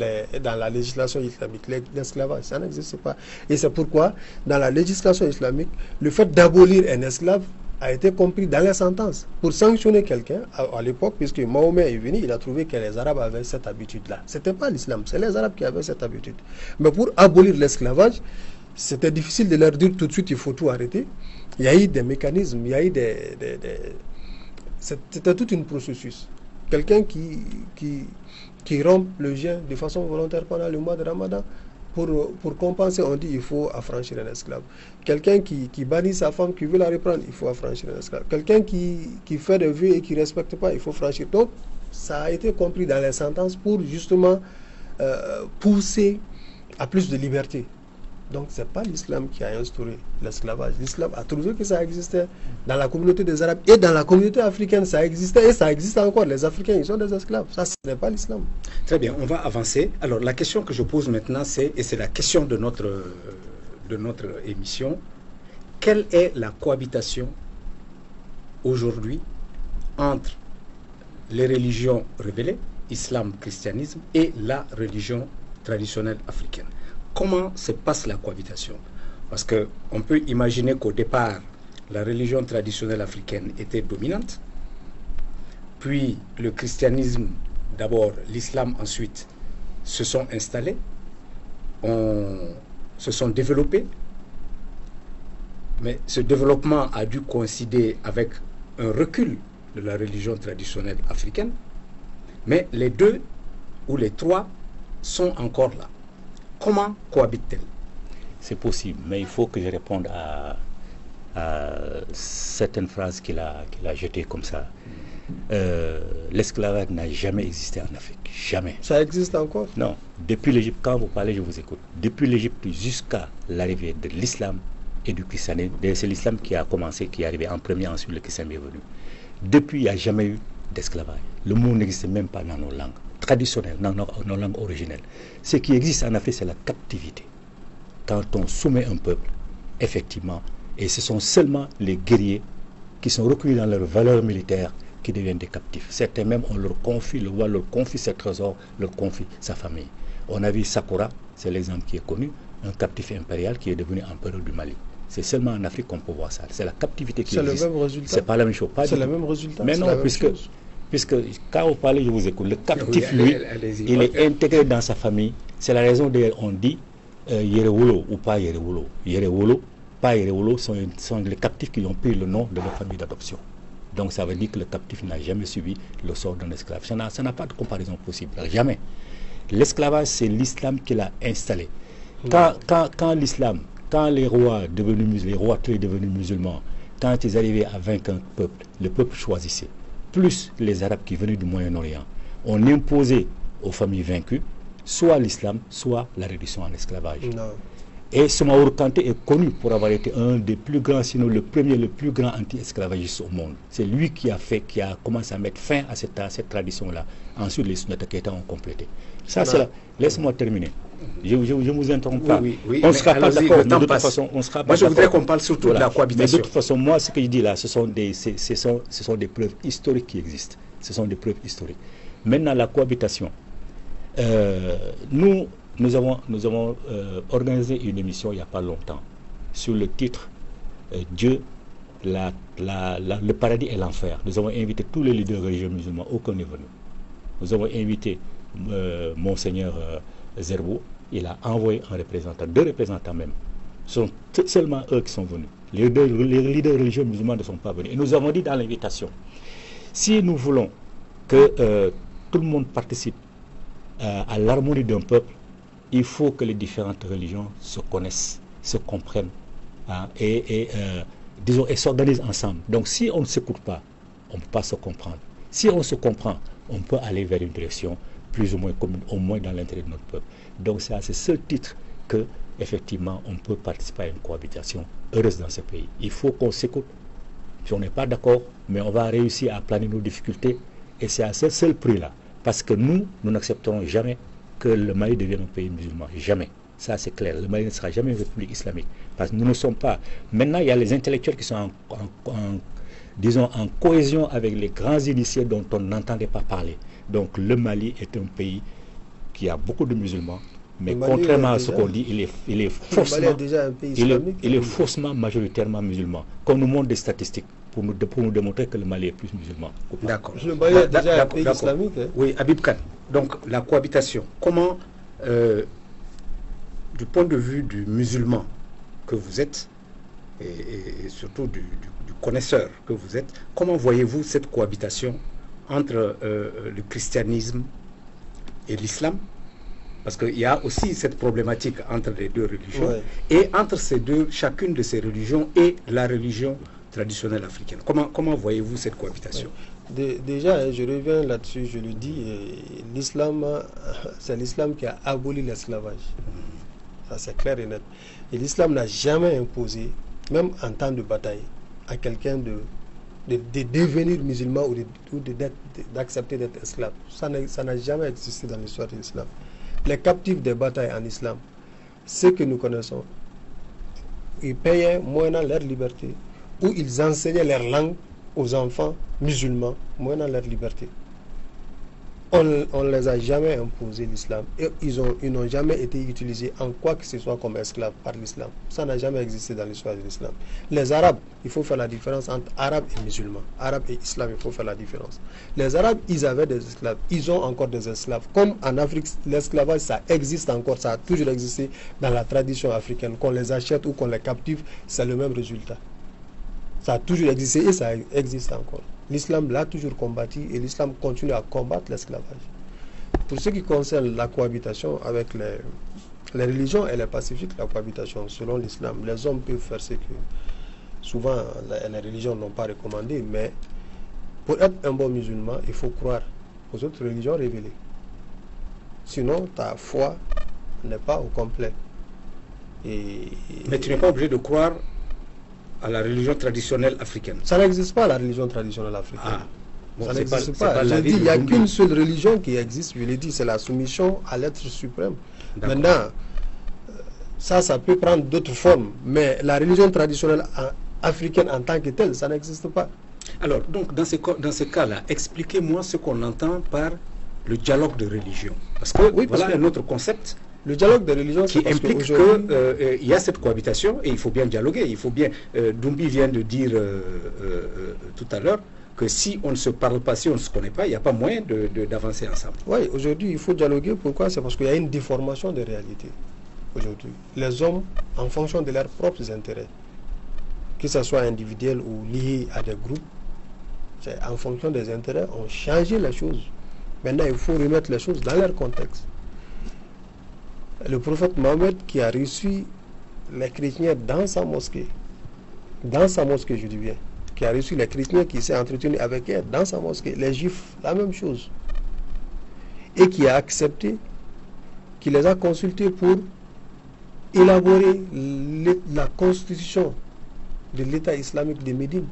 la législation islamique, l'esclavage, ça n'existe pas. Et c'est pourquoi, dans la législation islamique, le fait d'abolir un esclave a été compris dans les sentences. Pour sanctionner quelqu'un, à l'époque, puisque Mahomet est venu, il a trouvé que les Arabes avaient cette habitude-là. Ce n'était pas l'islam, c'est les Arabes qui avaient cette habitude. Mais pour abolir l'esclavage, c'était difficile de leur dire tout de suite, il faut tout arrêter. Il y a eu des mécanismes, il y a eu c'était tout un processus. Quelqu'un qui rompt le jeûne de façon volontaire pendant le mois de Ramadan, pour compenser, on dit il faut affranchir un esclave. Quelqu'un qui bannit sa femme, qui veut la reprendre, il faut affranchir un esclave. Quelqu'un qui fait des vœux et qui ne respecte pas, il faut franchir. Donc, ça a été compris dans les sentences pour justement pousser à plus de liberté. Donc, ce n'est pas l'islam qui a instauré l'esclavage. L'islam a trouvé que ça existait dans la communauté des Arabes et dans la communauté africaine, ça existait et ça existe encore. Les Africains, ils sont des esclaves. Ça, ce n'est pas l'islam. Très bien, on va avancer. Alors, la question que je pose maintenant, et c'est la question de notre émission, quelle est la cohabitation aujourd'hui entre les religions révélées, islam, christianisme, et la religion traditionnelle africaine? Comment se passe la cohabitation? Parce qu'on peut imaginer qu'au départ, la religion traditionnelle africaine était dominante, puis le christianisme, d'abord l'islam ensuite, se sont installés, se sont développés, mais ce développement a dû coïncider avec un recul de la religion traditionnelle africaine, mais les deux ou les trois sont encore là. Comment cohabitent-elles? C'est possible, mais il faut que je réponde à certaines phrases qu'il a jetées comme ça. L'esclavage n'a jamais existé en Afrique, jamais. Ça existe encore? Non, depuis l'Égypte, quand vous parlez, je vous écoute. Depuis l'Égypte jusqu'à l'arrivée de l'islam et du christianisme, c'est l'islam qui a commencé, qui est arrivé en premier, ensuite le christianisme est venu. Depuis, il n'y a jamais eu d'esclavage. Le mot n'existe même pas dans nos langues traditionnelles, dans nos langues originelles. Ce qui existe en Afrique, c'est la captivité. Quand on soumet un peuple, effectivement, et ce sont seulement les guerriers qui sont recueillis dans leurs valeurs militaires qui deviennent des captifs. Certains même, on leur confie, le roi leur confie ses trésors, leur confie sa famille. On a vu Sakura, c'est l'exemple qui est connu, un captif impérial qui est devenu empereur du Mali. C'est seulement en Afrique qu'on peut voir ça. C'est la captivité qui existe. C'est le même résultat. C'est pas la même chose. C'est le même résultat. Mais non, puisque quand vous parlez, je vous écoute, le captif, lui, il est intégré dans sa famille. C'est la raison d'ailleurs on dit Yerewolo ou pas Yerewolo. Yerewolo, pas Yerewolo sont les captifs qui ont pris le nom de leur famille d'adoption. Donc ça veut dire que le captif n'a jamais subi le sort d'un esclave. Ça n'a pas de comparaison possible. Jamais. L'esclavage, c'est l'islam qui l'a installé. Quand l'islam, quand les rois devenus musulmans, quand ils arrivaient à vaincre un peuple, le peuple choisissait. Plus les Arabes qui venaient du Moyen-Orient, on imposait aux familles vaincues soit l'islam, soit la réduction en esclavage. Non. Et Soumaoro Kanté est connu pour avoir été un des plus grands, sinon le plus grand anti-esclavagiste au monde. C'est lui qui a commencé à mettre fin à cette tradition-là. Ensuite, les Sounata Keita ont complété. Ça, c'est là. Laisse-moi terminer. Je ne vous interromps pas. Oui, on ne sera pas d'accord. De toute façon, moi, je voudrais qu'on parle surtout de la cohabitation. Mais de toute façon, moi, ce que je dis là, ce sont des preuves historiques qui existent. Ce sont des preuves historiques. Maintenant, la cohabitation. Nous avons organisé une émission il n'y a pas longtemps sur le titre Dieu, le paradis et l'enfer. Nous avons invité tous les leaders religieux musulmans, aucun n'est venu. Nous avons invité Monseigneur Zerbo, il a envoyé un représentant, 2 représentants même. Ce sont seulement eux qui sont venus. Les leaders religieux musulmans ne sont pas venus. Et nous avons dit dans l'invitation, si nous voulons que tout le monde participe à l'harmonie d'un peuple, il faut que les différentes religions se connaissent, se comprennent et s'organisent ensemble. Donc si on ne s'écoute pas, on ne peut pas se comprendre. Si on se comprend, on peut aller vers une direction plus ou moins commune, au moins dans l'intérêt de notre peuple. Donc c'est à ce seul titre que, effectivement, on peut participer à une cohabitation heureuse dans ce pays. Il faut qu'on s'écoute. Si on n'est pas d'accord, mais on va réussir à planer nos difficultés. Et c'est à ce seul prix-là. Parce que nous n'accepterons jamais que le Mali devienne un pays musulman. Jamais. Ça, c'est clair. Le Mali ne sera jamais une république islamique. Parce que nous ne sommes pas... Maintenant, il y a les intellectuels qui sont en cohésion avec les grands initiés dont on n'entendait pas parler. Donc, le Mali est un pays qui a beaucoup de musulmans. Mais contrairement à ce qu'on dit, il est faussement majoritairement musulman. Comme nous montrent des statistiques pour nous démontrer que le Mali est plus musulman. D'accord. Le Mali est déjà un pays islamique. Hein? Oui, Habib Kane. Donc, la cohabitation. Comment, du point de vue du musulman que vous êtes, et surtout du connaisseur que vous êtes, comment voyez-vous cette cohabitation entre le christianisme et l'islam? Parce qu'il y a aussi cette problématique entre les deux religions, ouais. Et entre chacune de ces religions et la religion traditionnelle africaine. Comment voyez-vous cette cohabitation? Déjà, je reviens là-dessus, je le dis, l'islam, c'est l'islam qui a aboli l'esclavage. Ça, c'est clair et net. Et l'islam n'a jamais imposé, même en temps de bataille, à quelqu'un de devenir musulman ou d'accepter d'être esclave. Ça n'a jamais existé dans l'histoire de l'islam. Les captifs des batailles en islam, ceux que nous connaissons, ils payaient moyennant leur liberté, ou ils enseignaient leur langue aux enfants musulmans, moyennant leur liberté. On ne les a jamais imposé l'islam, et ils n'ont jamais été utilisés en quoi que ce soit comme esclaves par l'islam. Ça n'a jamais existé dans l'histoire de l'islam. Les Arabes, il faut faire la différence entre Arabes et musulmans. Arabes et islam, il faut faire la différence. Les Arabes, ils avaient des esclaves, ils ont encore des esclaves. Comme en Afrique, l'esclavage, ça existe encore, ça a toujours existé dans la tradition africaine. Qu'on les achète ou qu'on les captive, c'est le même résultat. Ça a toujours existé et ça existe encore. L'islam l'a toujours combattu et l'islam continue à combattre l'esclavage. Pour ce qui concerne la cohabitation avec les religions, elle est pacifique, la cohabitation, selon l'islam. Les hommes peuvent faire ce que souvent les religions n'ont pas recommandé, mais pour être un bon musulman, il faut croire aux autres religions révélées. Sinon, ta foi n'est pas au complet. Mais tu n'es pas obligé de croire à la religion traditionnelle africaine. Ça n'existe pas, la religion traditionnelle africaine. Ah. Bon, ça n'existe pas. J'ai dit, il n'y a qu'une seule religion qui existe, je l'ai dit, c'est la soumission à l'être suprême. Maintenant, ça peut prendre d'autres formes, mais la religion traditionnelle africaine en tant que telle, ça n'existe pas. Alors, donc, dans ce cas-là, expliquez-moi ce qu'on entend par le dialogue de religion. Parce que oui, voilà un autre concept. Le dialogue de religion qui implique qu'il y a cette cohabitation et il faut bien dialoguer. Il faut bien. Doumbi vient de dire tout à l'heure que si on ne se parle pas, si on ne se connaît pas, il n'y a pas moyen d'avancer ensemble. Oui, aujourd'hui, il faut dialoguer. Pourquoi? C'est parce qu'il y a une déformation des réalités. Aujourd'hui, les hommes, en fonction de leurs propres intérêts, que ce soit individuel ou lié à des groupes, en fonction des intérêts, ont changé les choses. Maintenant, il faut remettre les choses dans leur contexte. Le prophète Mohammed qui a reçu les chrétiens dans sa mosquée, je dis bien, qui a reçu les chrétiens qui s'est entretenu avec eux dans sa mosquée, les juifs, la même chose, et qui a accepté, qui les a consultés pour élaborer la constitution de l'État islamique de Médine,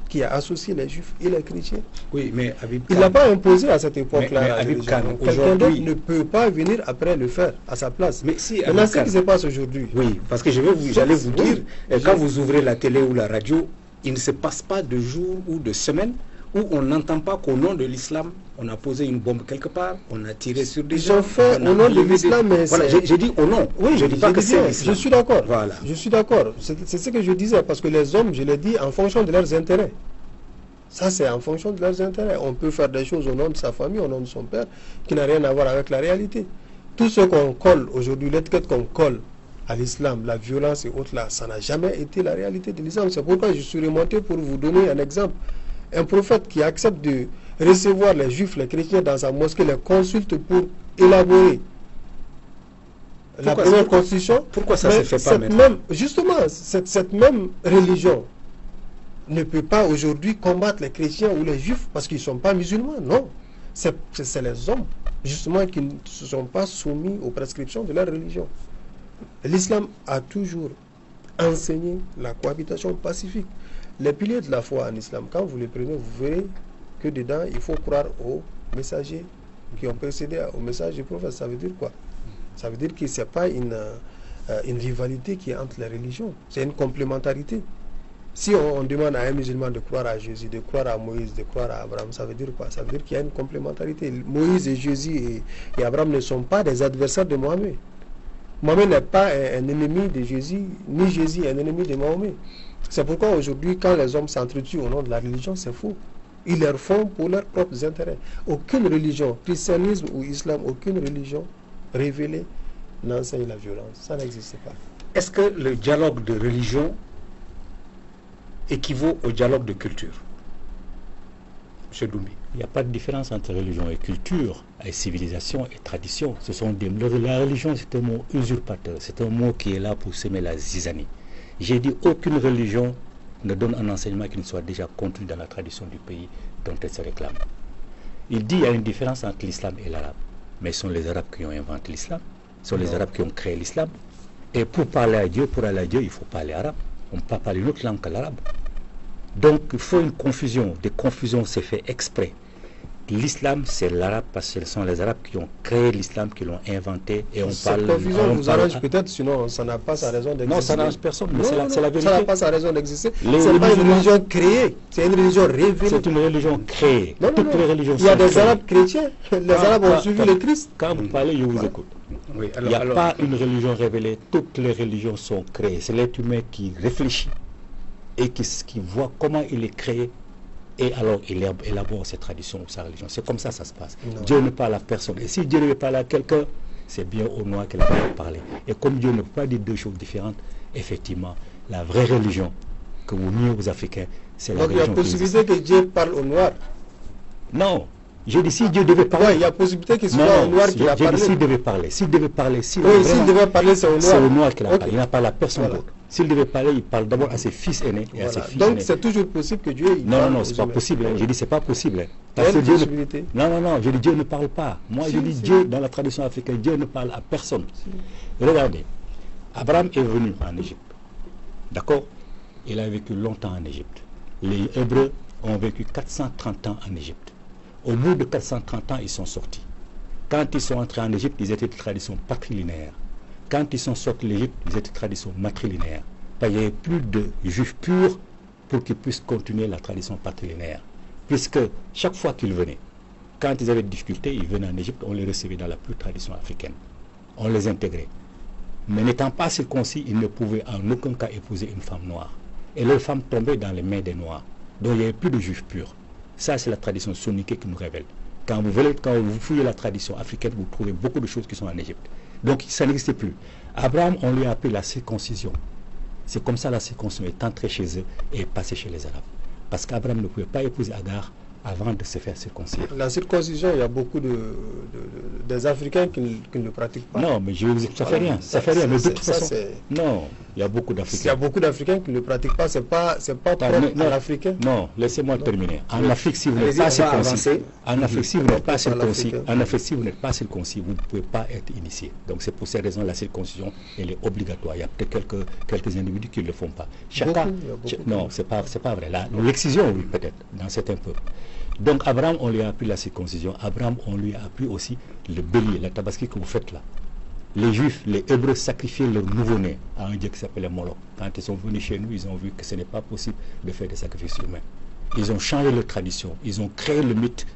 qui a associé les juifs et les chrétiens. Oui, mais Habib il n'a pas imposé à cette époque-là. Quelqu'un d'autre ne peut pas venir après le faire à sa place. Mais si, maintenant, ce qui se passe aujourd'hui. Oui, parce que j'allais vous dire, quand vous ouvrez la télé ou la radio, il ne se passe pas de jours ou de semaines où on n'entend pas qu'au nom de l'islam, on a posé une bombe quelque part, on a tiré sur des gens. Ils ont fait au nom de l'islam, mais voilà, j'ai dit au nom. Oui, je dis pas que c'est l'islam. Je suis d'accord. Voilà. Je suis d'accord. C'est ce que je disais, parce que les hommes, je l'ai dit, en fonction de leurs intérêts. Ça, c'est en fonction de leurs intérêts. On peut faire des choses au nom de sa famille, au nom de son père, qui n'a rien à voir avec la réalité. Tout ce qu'on colle aujourd'hui, l'étiquette qu'on colle à l'islam, la violence et autres là, ça n'a jamais été la réalité de l'islam. C'est pourquoi je suis remonté pour vous donner un exemple. Un prophète qui accepte de recevoir les juifs, les chrétiens dans sa mosquée, les consulte pour élaborer la première constitution. Pourquoi ça ne se fait pas maintenant? Justement, cette même religion ne peut pas aujourd'hui combattre les chrétiens ou les juifs parce qu'ils ne sont pas musulmans. Non, c'est les hommes justement qui ne se sont pas soumis aux prescriptions de leur religion. L'islam a toujours enseigné la cohabitation pacifique. Les piliers de la foi en islam, quand vous les prenez, vous verrez que dedans, il faut croire aux messagers qui ont précédé au message du prophète. Ça veut dire quoi? Ça veut dire que ce n'est pas une rivalité qui est entre les religions, c'est une complémentarité. Si on demande à un musulman de croire à Jésus, de croire à Moïse, de croire à Abraham, ça veut dire quoi? Ça veut dire qu'il y a une complémentarité. Moïse et Jésus et Abraham ne sont pas des adversaires de Mohammed. Mohammed n'est pas un ennemi de Jésus, ni Jésus un ennemi de Mohammed. C'est pourquoi aujourd'hui, quand les hommes s'entretuent au nom de la religion, c'est faux. Ils le font pour leurs propres intérêts. Aucune religion, christianisme ou islam, aucune religion révélée n'enseigne la violence. Ça n'existe pas. Est-ce que le dialogue de religion équivaut au dialogue de culture? M. Doumbi. Il n'y a pas de différence entre religion et culture, et civilisation et tradition. La religion, c'est un mot usurpateur, c'est un mot qui est là pour semer la zizanie. J'ai dit aucune religion ne donne un enseignement qui ne soit déjà contenu dans la tradition du pays dont elle se réclame. Il dit qu'il y a une différence entre l'islam et l'arabe. Mais ce sont les arabes qui ont inventé l'islam, ce sont les arabes qui ont créé l'islam. Et pour parler à Dieu, il faut parler arabe. On ne peut pas parler une autre langue que l'arabe. Donc il faut une confusion. Des confusions s'est fait exprès. L'islam, c'est l'arabe parce que ce sont les arabes qui ont créé l'islam, qui l'ont inventé. Et on parle. Cette confusion vous arrange peut-être, sinon ça n'a pas sa raison d'exister. Non, ça n'arrange personne, mais c'est la vérité. Ça n'a pas sa raison d'exister. C'est pas une religion créée, c'est une religion révélée. C'est une religion créée. Non, toutes les religions il y a des créées. Arabes chrétiens. Les Arabes ont suivi le Christ. Quand vous parlez, je vous écoute. Oui, il n'y a pas une religion révélée. Toutes les religions sont créées. C'est l'être humain qui réfléchit et qui voit comment il est créé. Et alors, il élabore ses traditions ou sa religion. C'est comme ça se passe. Non. Dieu ne parle à personne. Et si Dieu ne veut parler à quelqu'un, c'est bien au noir qu'il va parler. Et comme Dieu ne peut pas dire deux choses différentes, effectivement, la vraie religion que vous niez aux Africains, c'est la religion. Donc il y a possibilité que Dieu parle au noir? Non. J'ai dit si Dieu devait parler. Ouais, il y a possibilité qu'il soit au noir qui a parlé. S'il devait parler, s'il devait parler, oui, s'il devait parler, c'est au noir. C'est au noir qu'il a parlé. Il n'a pas la personne Voilà. d'autre. S'il devait parler, il parle d'abord à ses fils aînés et à ses fils Donc aînés. c'est toujours possible que Dieu. Non, c'est pas possible. J'ai dit c'est pas possible. Il y a une Dieu possibilité. non, j'ai dit Dieu ne parle pas. Moi, je dis Dieu, dans la tradition africaine, Dieu ne parle à personne. Regardez, Abraham est venu en Égypte. D'accord? Il a vécu longtemps en Égypte. Les Hébreux ont vécu 430 ans en Égypte. Au bout de 430 ans, ils sont sortis. Quand ils sont entrés en Égypte, ils étaient de tradition patrilinéaire. Quand ils sont sortis de l'Égypte, ils étaient de tradition matrilinéaire. Il n'y avait plus de juifs purs pour qu'ils puissent continuer la tradition patrilinéaire. Puisque chaque fois qu'ils venaient, quand ils avaient des difficultés, ils venaient en Égypte, on les recevait dans la pure tradition africaine. On les intégrait. Mais n'étant pas circoncis, ils ne pouvaient en aucun cas épouser une femme noire. Et leurs femmes tombaient dans les mains des Noirs. Donc il n'y avait plus de juifs purs. Ça, c'est la tradition soninké qui nous révèle. Quand vous fouillez la tradition africaine, vous trouvez beaucoup de choses qui sont en Égypte. Donc, ça n'existait plus. Abraham, on lui a appelé la circoncision. C'est comme ça la circoncision est entrée chez eux et est passée chez les Arabes. Parce qu'Abraham ne pouvait pas épouser Agar avant de se faire circoncire. La circoncision, il y a beaucoup des Africains qui ne le pratiquent pas. Non, mais je vais vous dire, ça fait rien. Ça fait rien. Mais de toute façon, non, il y a beaucoup d'Africains. Il y a beaucoup d'Africains qui ne le pratiquent pas. C'est pas propre à l'Africain. Non, laissez-moi terminer. En Afrique, si vous n'êtes pas circoncis, en Afrique, si vous n'êtes pas circoncis, vous ne pouvez pas être initié. Donc c'est pour ces raisons la circoncision, elle est obligatoire. Il y a peut-être quelques individus qui ne le font pas. Chacun, non, c'est pas vrai. L'excision, oui, peut-être, dans certains peuples. Donc Abraham, on lui a appris la circoncision. Abraham, on lui a appris aussi le bélier, la tabaski que vous faites là. Les Juifs, les Hébreux sacrifiaient leur nouveau-né à un dieu qui s'appelait Moloch. Quand ils sont venus chez nous, ils ont vu que ce n'est pas possible de faire des sacrifices humains. Ils ont changé leur tradition. Ils ont créé le mythe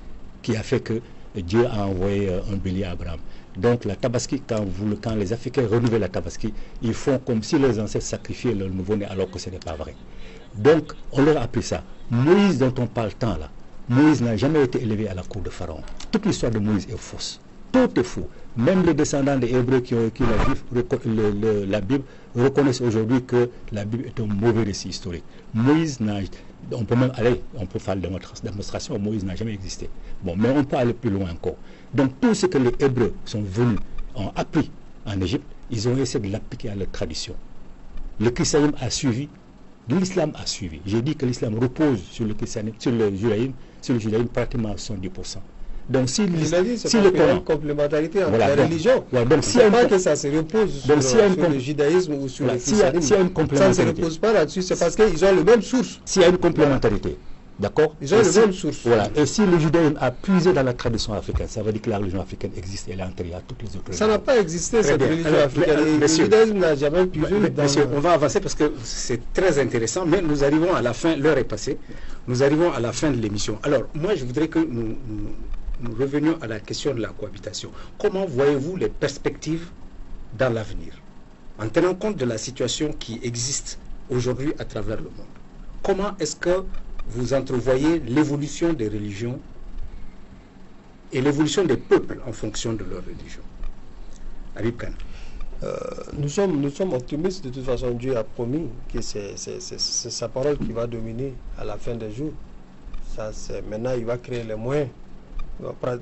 qui a fait que Dieu a envoyé un bélier à Abraham. Donc la tabaski, quand les Africains renouvellent la tabaski, ils font comme si leurs ancêtres sacrifiaient leur nouveau-né alors que ce n'est pas vrai. Donc on leur a appris ça. Moïse, dont on parle tant là, Moïse n'a jamais été élevé à la cour de Pharaon. Toute l'histoire de Moïse est fausse. Tout est faux. Même les descendants des Hébreux qui ont écrit la Bible reconnaissent aujourd'hui que la Bible est un mauvais récit historique. Moïse n'a... On peut faire la démonstration, Moïse n'a jamais existé. Bon, mais on peut aller plus loin encore. Donc tout ce que les Hébreux sont venus, ont appris en Égypte, ils ont essayé de l'appliquer à leur tradition. Le christianisme a suivi, l'islam a suivi. J'ai dit que l'islam repose sur le christianisme, sur le judaïsme pratiquement à 70%. Donc si le Coran, une complémentarité entre la religion, donc si pas que ça se repose sur le judaïsme ou sur le christianisme, ça ne se repose pas là-dessus, c'est parce qu'ils ont les mêmes sources. S'il y a une complémentarité, d'accord? Ils ont les mêmes sources. Voilà. Et si le judaïsme a puisé dans la tradition africaine, ça veut dire que la religion africaine existe, elle est antérieure à toutes les autres religions. Ça n'a pas existé, cette religion africaine. Le judaïsme n'a jamais puisé. Monsieur, on va avancer parce que c'est très intéressant, mais nous arrivons à la fin, l'heure est passée, nous arrivons à la fin de l'émission. Alors, moi, je voudrais que nous revenions à la question de la cohabitation. Comment voyez-vous les perspectives dans l'avenir, en tenant compte de la situation qui existe aujourd'hui à travers le monde? Comment est-ce que vous entrevoyez l'évolution des religions et l'évolution des peuples en fonction de leur religion? Habib Khan. Nous sommes optimistes. De toute façon, Dieu a promis que c'est sa parole qui va dominer à la fin des jours. Maintenant, il va créer les moyens.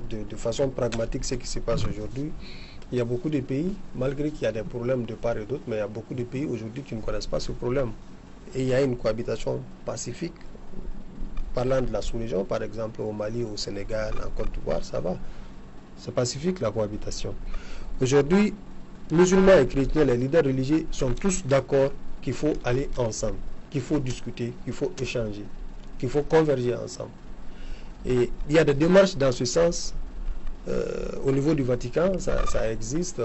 De façon pragmatique, ce qui se passe aujourd'hui. Il y a beaucoup de pays, malgré qu'il y a des problèmes de part et d'autre, mais il y a beaucoup de pays aujourd'hui qui ne connaissent pas ce problème. Et il y a une cohabitation pacifique. Parlant de la sous-région, par exemple au Mali, au Sénégal, en Côte d'Ivoire, ça va. C'est pacifique la cohabitation. Aujourd'hui, musulmans et chrétiens, les leaders religieux sont tous d'accord qu'il faut aller ensemble, qu'il faut discuter, qu'il faut échanger, qu'il faut converger ensemble. Et il y a des démarches dans ce sens. Au niveau du Vatican, ça existe.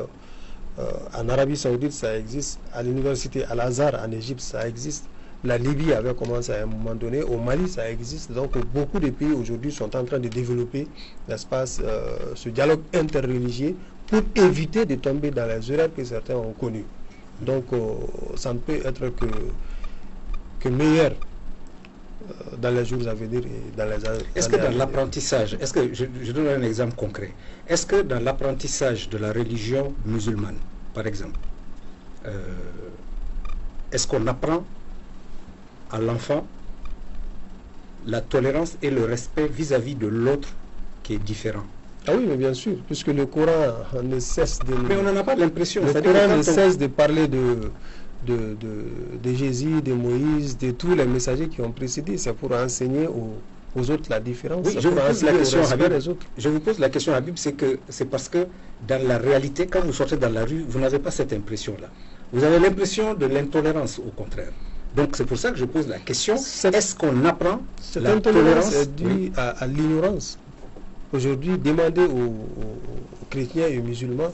En Arabie Saoudite, ça existe. À l'université Al-Azhar, en Égypte, ça existe. La Libye avait commencé à un moment donné. Au Mali, ça existe. Donc, beaucoup de pays aujourd'hui sont en train de développer, n'est-ce pas, ce dialogue interreligieux pour éviter de tomber dans les erreurs que certains ont connues. Donc, ça ne peut être que meilleur dans les jours à venir et dans les années. Est-ce que dans l'apprentissage, je donne un exemple concret, est-ce que dans l'apprentissage de la religion musulmane, par exemple, est-ce qu'on apprend à l'enfant la tolérance et le respect vis-à-vis de l'autre qui est différent. Ah oui, mais bien sûr, puisque le Coran ne cesse de... Mais on n'en a pas l'impression. Le Coran ne cesse de parler de Jésus, de Moïse, de tous les messagers qui ont précédé. C'est pour enseigner aux autres la différence. Oui, je vous pose la question, Habib. Je vous pose la question, Habib, c'est parce que dans la réalité, quand vous sortez dans la rue, vous n'avez pas cette impression-là. Vous avez l'impression de l'intolérance, au contraire. Donc c'est pour ça que je pose la question, est-ce qu'on apprend la tolérance est due à l'ignorance. Aujourd'hui, demandez aux chrétiens et aux musulmans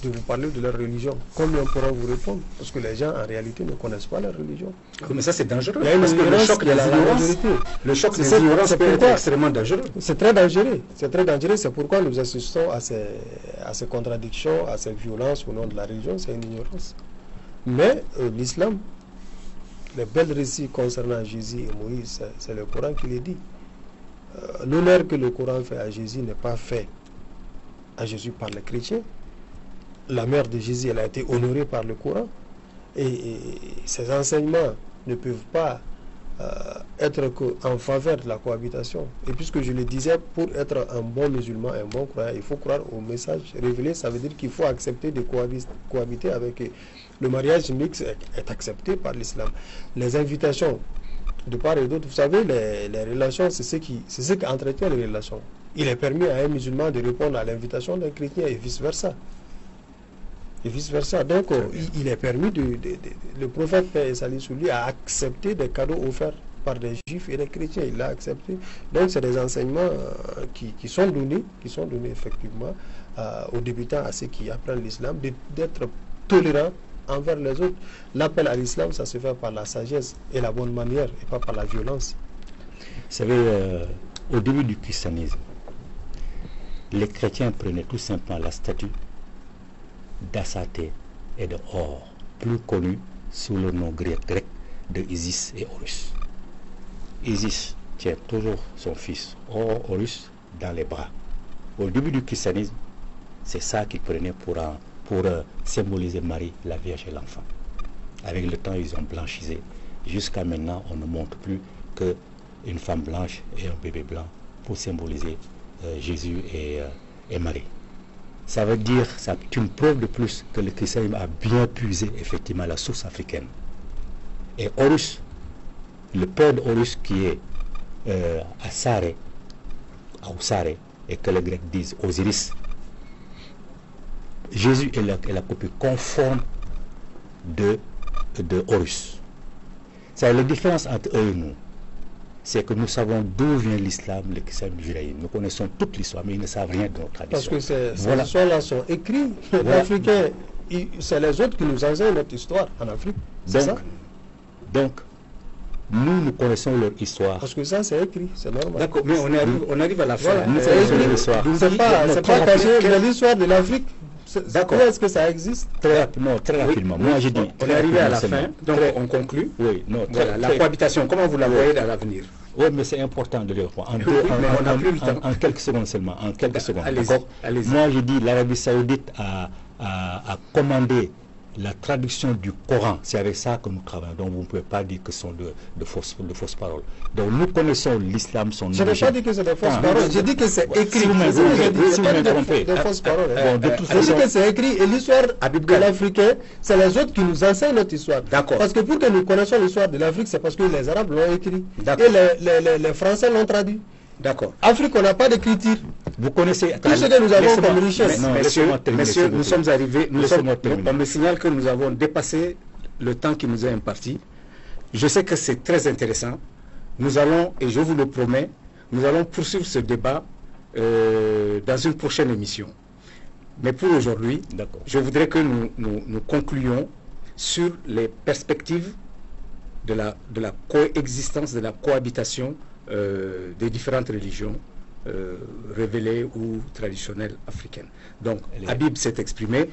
de vous parler de leur religion. Combien pourront vous répondre? Parce que les gens, en réalité, ne connaissent pas leur religion. Oui, mais ça, c'est dangereux. Il y a parce que le choc des ignorances peut être extrêmement dangereux. C'est très dangereux. C'est très dangereux. C'est pourquoi nous assistons à ces contradictions, à ces violences au nom de la religion. C'est une ignorance. Mais l'islam, les belles récits concernant Jésus et Moïse, c'est le Coran qui les dit. L'honneur que le Coran fait à Jésus n'est pas fait à Jésus par les chrétiens. La mère de Jésus, elle a été honorée par le Coran. Et ces enseignements ne peuvent pas être qu'en faveur de la cohabitation. Et puisque je le disais, pour être un bon musulman, un bon croyant, il faut croire au message révélé. Ça veut dire qu'il faut accepter de cohabiter avec eux. Le mariage mixte est accepté par l'islam. Les invitations de part et d'autre, vous savez, les relations, c'est ce qui entretient les relations. Il est permis à un musulman de répondre à l'invitation d'un chrétien et vice-versa. Et vice-versa. Donc, il est permis le prophète, paix et salut sur lui, a accepté des cadeaux offerts par des juifs et des chrétiens. Il l'a accepté. Donc, c'est des enseignements qui sont donnés effectivement aux débutants, à ceux qui apprennent l'islam, d'être tolérants envers les autres. L'appel à l'islam, ça se fait par la sagesse et la bonne manière, et pas par la violence. Vous savez, au début du christianisme, les chrétiens prenaient tout simplement la statue d'Assaté et de Or, plus connu sous le nom grec de Isis et Horus. Isis tient toujours son fils Horus dans les bras. Au début du christianisme, c'est ça qu'ils prenaient pour symboliser Marie, la Vierge et l'enfant. Avec le temps, ils ont blanchisé. Jusqu'à maintenant, on ne montre plus qu'une femme blanche et un bébé blanc pour symboliser Jésus et Marie. Ça veut dire, c'est une preuve de plus que le christianisme a bien puisé effectivement la source africaine. Et Horus, le père d'Horus qui est Asare, et que les Grecs disent Osiris, Jésus est la copie conforme de Horus. C'est la différence entre eux et nous. C'est que nous savons d'où vient l'islam, le christianisme, le judaïsme. Nous connaissons toute l'histoire, mais ils ne savent rien de notre tradition. Parce que ces histoires-là sont écrites. Voilà. L'Africain, c'est les autres qui nous enseignent notre histoire en Afrique. Donc, nous connaissons leur histoire. Parce que ça, c'est écrit, c'est normal. D'accord, mais on arrive à la fin. Voilà. C'est écrit. C'est pas caché dans l'histoire de l'Afrique. D'accord. Est-ce que ça existe? Très rapidement. Moi, j'ai dit. On est arrivé à la fin, donc on conclut. Oui, non. La cohabitation, comment vous la voyez dans l'avenir? Oui, mais c'est important de le voir. En quelques secondes seulement. En quelques secondes. Allez-y. Moi, j'ai dit l'Arabie Saoudite a commandé la traduction du Coran. C'est avec ça que nous travaillons. Donc, vous ne pouvez pas dire que ce sont de fausses paroles. Donc, nous connaissons l'islam, son origine. Je n'ai pas dit que c'est de fausses paroles. J'ai dit que c'est écrit. Si vous m'avez trompé. De fausses paroles. De toute façon, je dis que c'est écrit. Et l'histoire de l'Africain, c'est les autres qui nous enseignent notre histoire. D'accord. Parce que pour que nous connaissions l'histoire de l'Afrique, c'est parce que les Arabes l'ont écrit. Et les Français l'ont traduit. D'accord. Afrique, on n'a pas d'écriture. Vous connaissez tout ce que nous avons comme richesse. Messieurs, nous sommes arrivés. On me signale que nous avons dépassé le temps qui nous est imparti. Je sais que c'est très intéressant. Nous allons, et je vous le promets, nous allons poursuivre ce débat dans une prochaine émission. Mais pour aujourd'hui, je voudrais que nous concluions sur les perspectives de la coexistence, de la cohabitation des différentes religions révélées ou traditionnelles africaines. Donc, Habib s'est exprimé.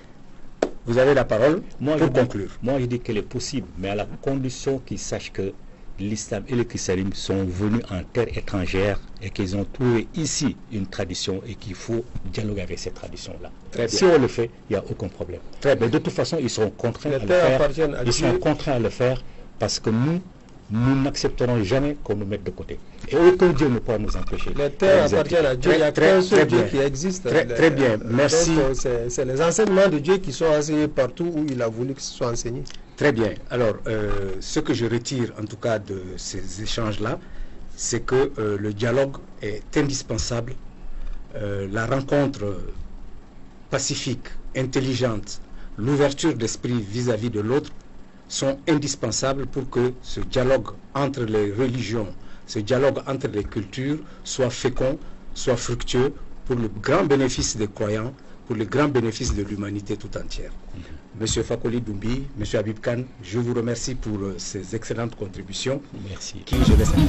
Vous avez la parole pour conclure. Moi, je dis qu'elle est possible, mais à la condition qu'ils sachent que l'islam et le christianisme sont venus en terre étrangère et qu'ils ont trouvé ici une tradition et qu'il faut dialoguer avec cette tradition-là. Si on le fait, il n'y a aucun problème. Mais de toute façon, ils seront contraints à le faire. Ils sont contraints à le faire parce que nous, nous n'accepterons jamais qu'on nous mette de côté. Et aucun Dieu ne pourra nous empêcher. Les terres appartiennent à Dieu, il y a qu'un seul Dieu qui existe. Très bien, merci. C'est les enseignements de Dieu qui sont enseignés partout où il a voulu que ce soit enseigné. Très bien. Alors, ce que je retire en tout cas de ces échanges-là, c'est que le dialogue est indispensable. La rencontre pacifique, intelligente, l'ouverture d'esprit vis-à-vis de l'autre sont indispensables pour que ce dialogue entre les religions, ce dialogue entre les cultures soit fécond, soit fructueux pour le grand bénéfice des croyants, pour le grand bénéfice de l'humanité tout entière. Monsieur Fakoli Doumbie, Monsieur Habib Kane, je vous remercie pour ces excellentes contributions. Merci. Qui, je l'espère.